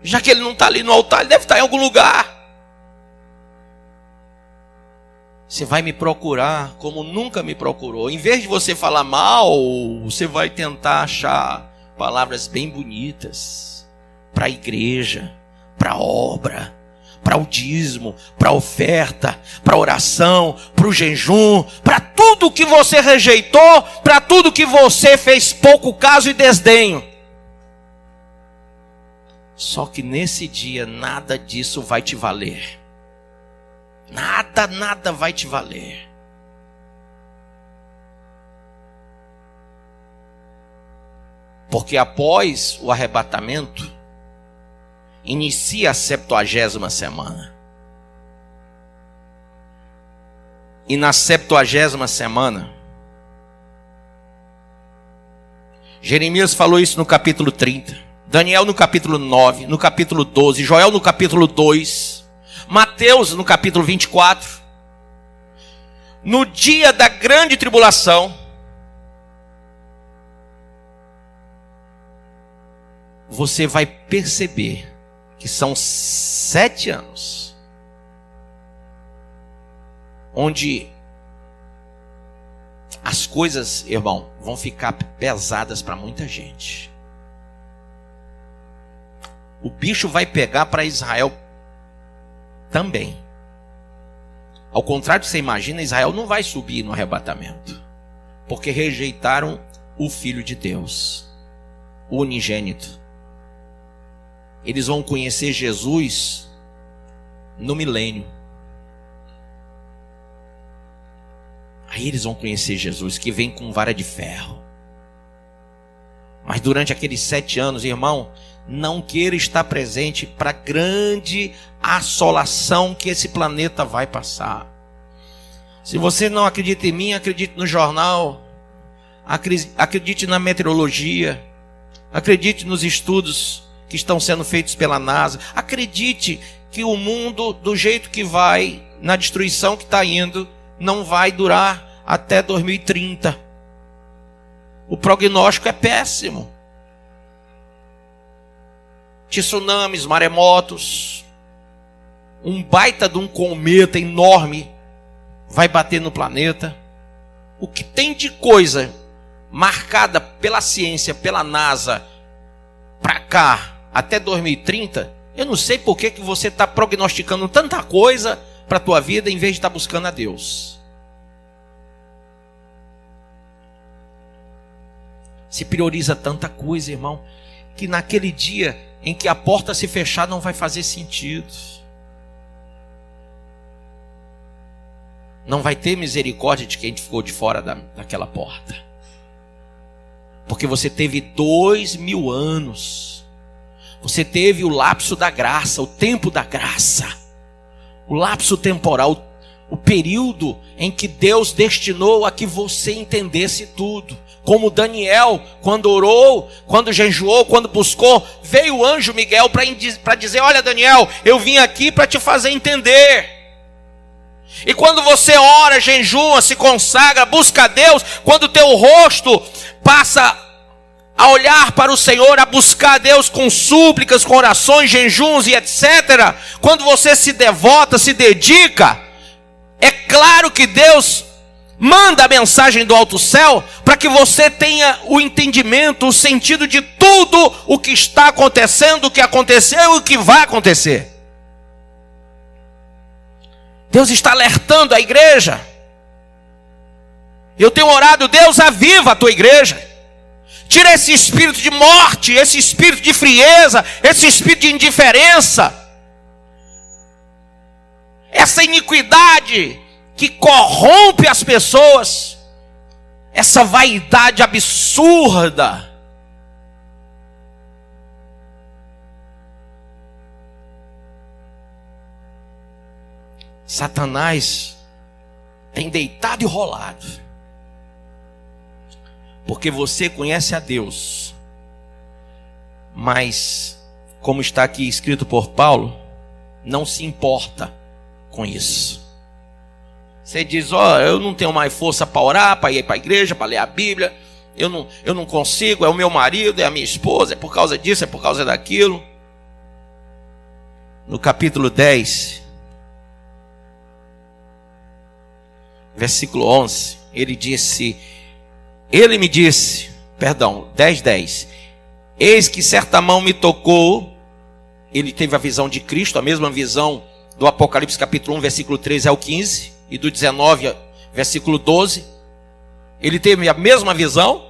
Já que ele não está ali no altar, ele deve estar em algum lugar. Você vai me procurar como nunca me procurou. Em vez de você falar mal, você vai tentar achar palavras bem bonitas para a igreja, para a obra, para o dízimo, para a oferta, para a oração, para o jejum, para tudo que você rejeitou, para tudo que você fez pouco caso e desdenho. Só que nesse dia nada disso vai te valer. Nada vai te valer. Porque após o arrebatamento, inicia a 70ª semana. E na 70ª semana, Jeremias falou isso no capítulo 30. Daniel no capítulo 9, no capítulo 12, Joel no capítulo 2, Mateus, no capítulo 24, no dia da grande tribulação, você vai perceber que são 7 anos onde as coisas, irmão, vão ficar pesadas para muita gente. O bicho vai pegar para Israel também. Ao contrário do que você imagina, Israel não vai subir no arrebatamento, porque rejeitaram o Filho de Deus, o unigênito. Eles vão conhecer Jesus no milênio. Aí eles vão conhecer Jesus, que vem com vara de ferro. Mas durante aqueles 7 anos, irmão, não queira estar presente para a grande assolação que esse planeta vai passar. Se você não acredita em mim, acredite no jornal, acredite na meteorologia, acredite nos estudos que estão sendo feitos pela NASA. Acredite que o mundo, do jeito que vai, na destruição que está indo, não vai durar até 2030. O prognóstico é péssimo. Tsunamis, maremotos, um baita de um cometa enorme vai bater no planeta. O que tem de coisa marcada pela ciência, pela NASA, para cá, até 2030, eu não sei por que você está prognosticando tanta coisa para a tua vida em vez de estar buscando a Deus. Se prioriza tanta coisa, irmão, que naquele dia em que a porta se fechar não vai fazer sentido. Não vai ter misericórdia de quem ficou de fora daquela porta. Porque você teve 2000 anos. Você teve o lapso da graça, o tempo da graça. O lapso temporal, o período em que Deus destinou a que você entendesse tudo. Como Daniel, quando orou, quando jejuou, quando buscou, veio o anjo Miguel para dizer: olha, Daniel, eu vim aqui para te fazer entender. E quando você ora, jejua, se consagra, busca a Deus, quando o teu rosto passa a olhar para o Senhor, a buscar a Deus com súplicas, com orações, jejuns e etc. Quando você se devota, se dedica, é claro que Deus manda a mensagem do alto céu para que você tenha o entendimento, o sentido de tudo o que está acontecendo, o que aconteceu e o que vai acontecer. Deus está alertando a igreja. Eu tenho orado: Deus, aviva a tua igreja. Tira esse espírito de morte, esse espírito de frieza, esse espírito de indiferença, essa iniquidade que corrompe as pessoas, essa vaidade absurda. Satanás tem deitado e rolado, porque você conhece a Deus, mas, como está aqui escrito por Paulo, não se importa com isso. Você diz: ó, eu não tenho mais força para orar, para ir para a igreja, para ler a Bíblia, eu não consigo, é o meu marido, é a minha esposa, é por causa disso, é por causa daquilo. No capítulo 10, versículo 11, ele me disse, 10:10, eis que certa mão me tocou. Ele teve a visão de Cristo, a mesma visão do Apocalipse capítulo 1, versículo 13 ao 15, e do 19, versículo 12. Ele teve a mesma visão,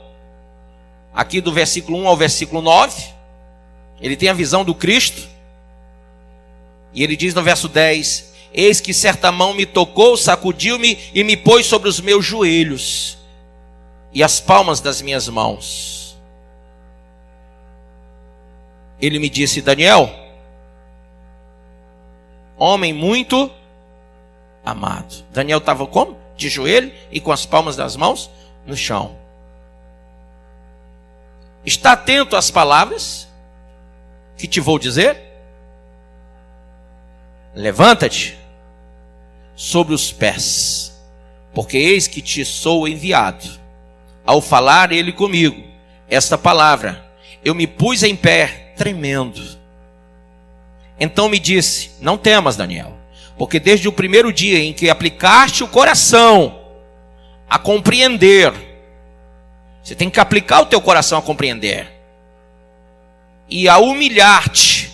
aqui do versículo 1 ao versículo 9, ele tem a visão do Cristo, e ele diz no verso 10, eis que certa mão me tocou, sacudiu-me e me pôs sobre os meus joelhos e as palmas das minhas mãos. Ele me disse: Daniel, homem muito amado. Daniel estava como? De joelho e com as palmas das mãos no chão. Está atento às palavras que te vou dizer? levanta-te sobre os pés, porque eis que te sou enviado. Ao falar ele comigo esta palavra, eu me pus em pé, tremendo. Então me disse: não temas, Daniel, porque desde o primeiro dia em que aplicaste o coração a compreender, você tem que aplicar o teu coração a compreender, e a humilhar-te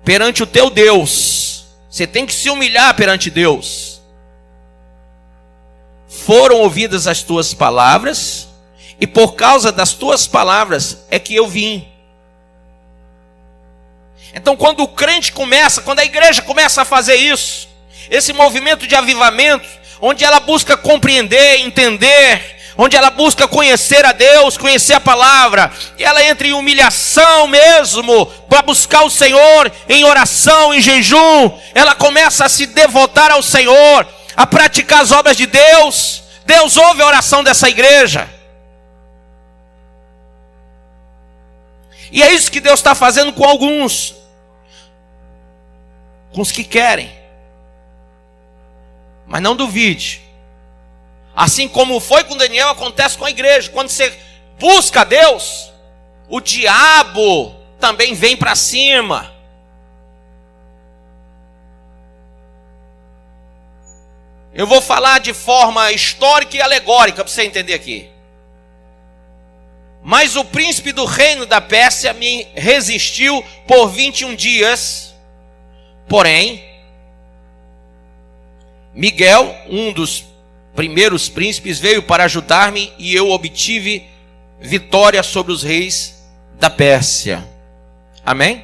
perante o teu Deus, você tem que se humilhar perante Deus. Foram ouvidas as tuas palavras, e por causa das tuas palavras é que eu vim. Então quando o crente começa, quando a igreja começa a fazer isso, esse movimento de avivamento, onde ela busca compreender, entender, onde ela busca conhecer a Deus, conhecer a palavra, e ela entra em humilhação mesmo, para buscar o Senhor, em oração, em jejum, ela começa a se devotar ao Senhor, a praticar as obras de Deus. Deus ouve a oração dessa igreja. E é isso que Deus está fazendo com alguns, com os que querem. Mas não duvide, assim como foi com Daniel, acontece com a igreja. Quando você busca a Deus, o diabo também vem para cima. Eu vou falar de forma histórica e alegórica para você entender aqui. Mas o príncipe do reino da Pérsia me resistiu por 21 dias. Porém, Miguel, um dos primeiros príncipes, veio para ajudar-me, e eu obtive vitória sobre os reis da Pérsia. Amém?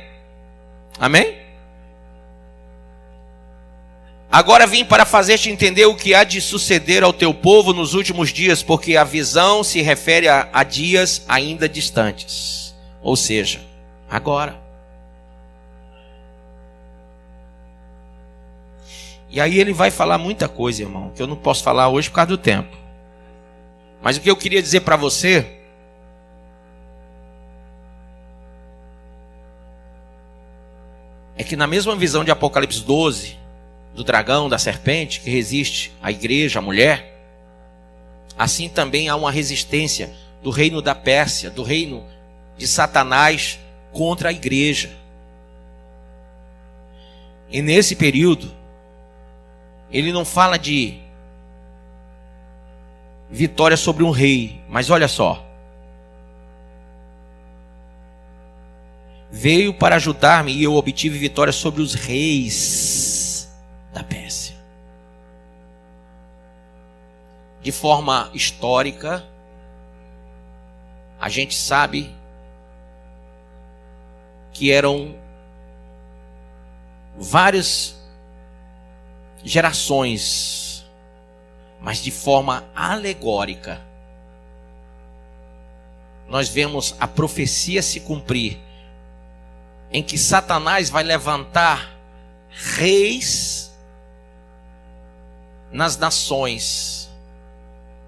Amém? Agora vim para fazer-te entender o que há de suceder ao teu povo nos últimos dias, porque a visão se refere a dias ainda distantes. Ou seja, agora. E aí ele vai falar muita coisa, irmão, que eu não posso falar hoje por causa do tempo. Mas o que eu queria dizer para você é que na mesma visão de Apocalipse 12, do dragão, da serpente, que resiste à igreja, à mulher, assim também há uma resistência do reino da Pérsia, do reino de Satanás contra a igreja. E nesse período, ele não fala de vitória sobre um rei, mas olha só. Veio para ajudar-me, e eu obtive vitória sobre os reis da Pérsia. De forma histórica, a gente sabe que eram várias gerações, mas de forma alegórica, nós vemos a profecia se cumprir, em que Satanás vai levantar reis nas nações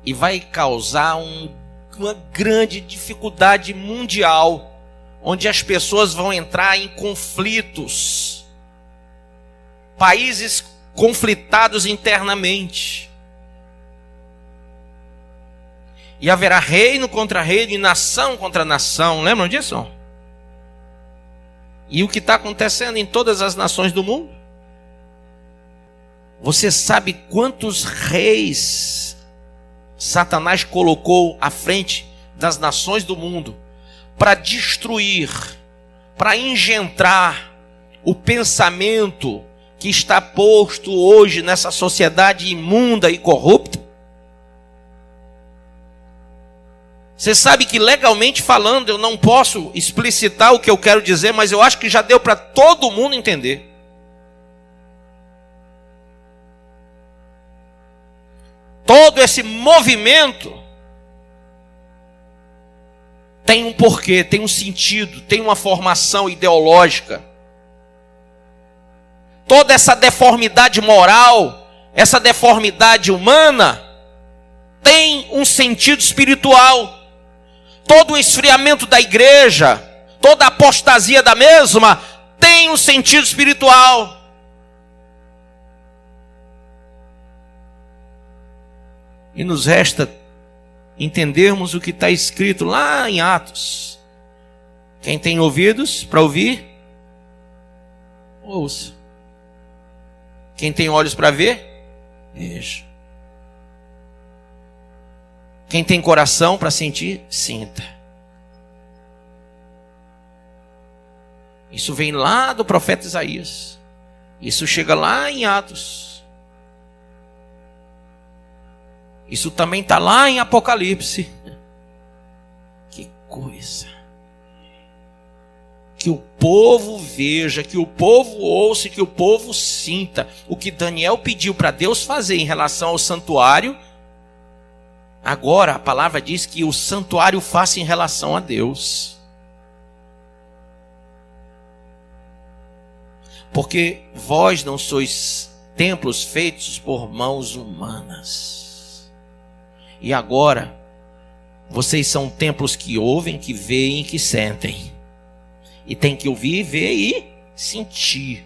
e vai causar uma grande dificuldade mundial, onde as pessoas vão entrar em conflitos, países conflitados internamente, e haverá reino contra reino e nação contra nação. Lembram disso? E o que está acontecendo em todas as nações do mundo? Você sabe quantos reis Satanás colocou à frente das nações do mundo para destruir, para engendrar o pensamento que está posto hoje nessa sociedade imunda e corrupta? Você sabe que, legalmente falando, eu não posso explicitar o que eu quero dizer, mas eu acho que já deu para todo mundo entender. Todo esse movimento tem um porquê, tem um sentido, tem uma formação ideológica. Toda essa deformidade moral, essa deformidade humana, tem um sentido espiritual. Todo o esfriamento da igreja, toda a apostasia da mesma, tem um sentido espiritual. E nos resta entendermos o que está escrito lá em Atos. Quem tem ouvidos para ouvir, ouça. Quem tem olhos para ver, veja. Quem tem coração para sentir, sinta. Isso vem lá do profeta Isaías. Isso chega lá em Atos. Isso também está lá em Apocalipse. Que coisa. Que o povo veja, que o povo ouça, que o povo sinta. O que Daniel pediu para Deus fazer em relação ao santuário, agora a palavra diz que o santuário faça em relação a Deus. Porque vós não sois templos feitos por mãos humanas. E agora, vocês são templos que ouvem, que veem, que sentem. E tem que ouvir, ver e sentir.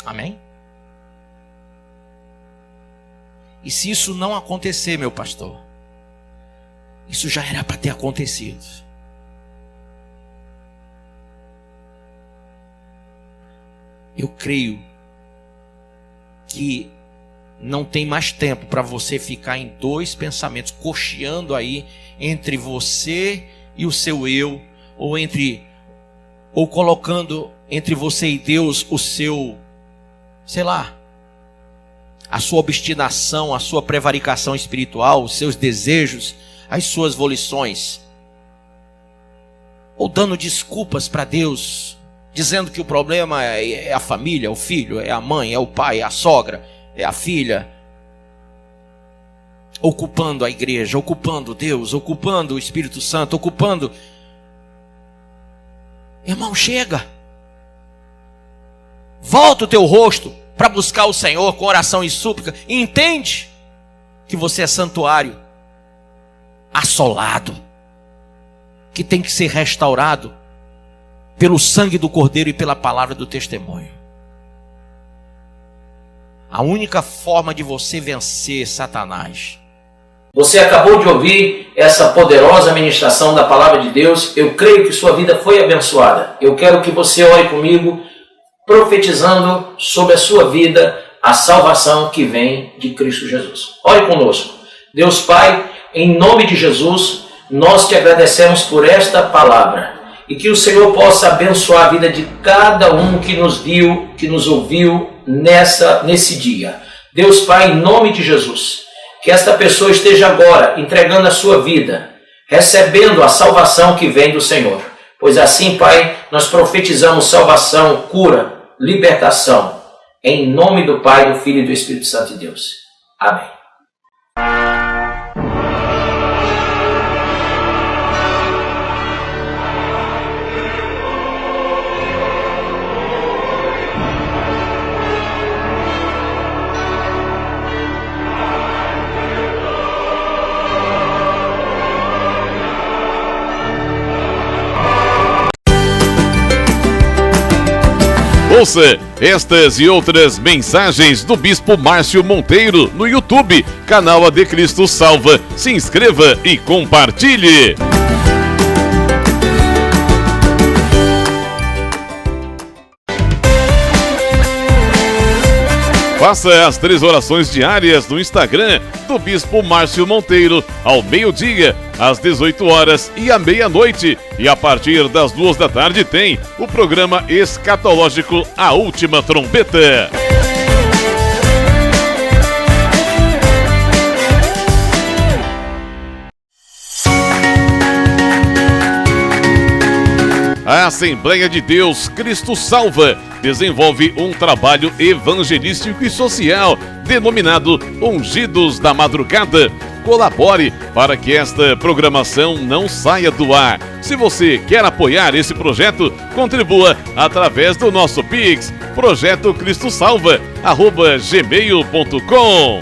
Amém? E se isso não acontecer, meu pastor, isso já era para ter acontecido. Eu creio que não tem mais tempo para você ficar em dois pensamentos, cocheando aí entre você e o seu eu, ou colocando entre você e Deus o seu, sei lá, a sua obstinação, a sua prevaricação espiritual, os seus desejos, as suas volições, ou dando desculpas para Deus, dizendo que o problema é a família, é o filho, é a mãe, é o pai, é a sogra, é a filha, ocupando a igreja, ocupando Deus, ocupando o Espírito Santo, ocupando. Irmão, chega. Volta o teu rosto para buscar o Senhor com oração e súplica. E entende que você é santuário assolado, que tem que ser restaurado pelo sangue do Cordeiro e pela palavra do testemunho. A única forma de você vencer Satanás. Você acabou de ouvir essa poderosa ministração da palavra de Deus. Eu creio que sua vida foi abençoada. Eu quero que você ore comigo, profetizando sobre a sua vida a salvação que vem de Cristo Jesus. Ore conosco. Deus Pai, em nome de Jesus, nós te agradecemos por esta palavra. E que o Senhor possa abençoar a vida de cada um que nos viu, que nos ouviu nesse dia. Deus Pai, em nome de Jesus, que esta pessoa esteja agora entregando a sua vida, recebendo a salvação que vem do Senhor. Pois assim, Pai, nós profetizamos salvação, cura, libertação, em nome do Pai, do Filho e do Espírito Santo de Deus. Amém. Ouça estas e outras mensagens do Bispo Márcio Monteiro no YouTube, canal AD Cristo Salva. Se inscreva e compartilhe. Faça as 3 orações diárias no Instagram do Bispo Márcio Monteiro, ao meio-dia, às 18 horas e à meia-noite. E a partir das 2 da tarde tem o programa escatológico A Última Trombeta. A Assembleia de Deus Cristo Salva desenvolve um trabalho evangelístico e social denominado Ungidos da Madrugada. Colabore para que esta programação não saia do ar. Se você quer apoiar esse projeto, contribua através do nosso Pix, projetocristosalva@gmail.com.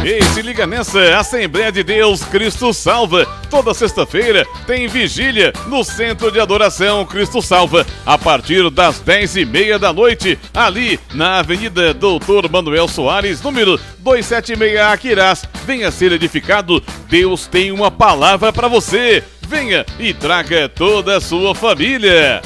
E se liga nessa, Assembleia de Deus Cristo Salva Toda sexta-feira tem vigília no Centro de Adoração Cristo Salva, a partir das 10h30 da noite, ali na Avenida Doutor Manuel Soares, número 276, Aquirás. Venha ser edificado, Deus tem uma palavra para você. Venha e traga toda a sua família.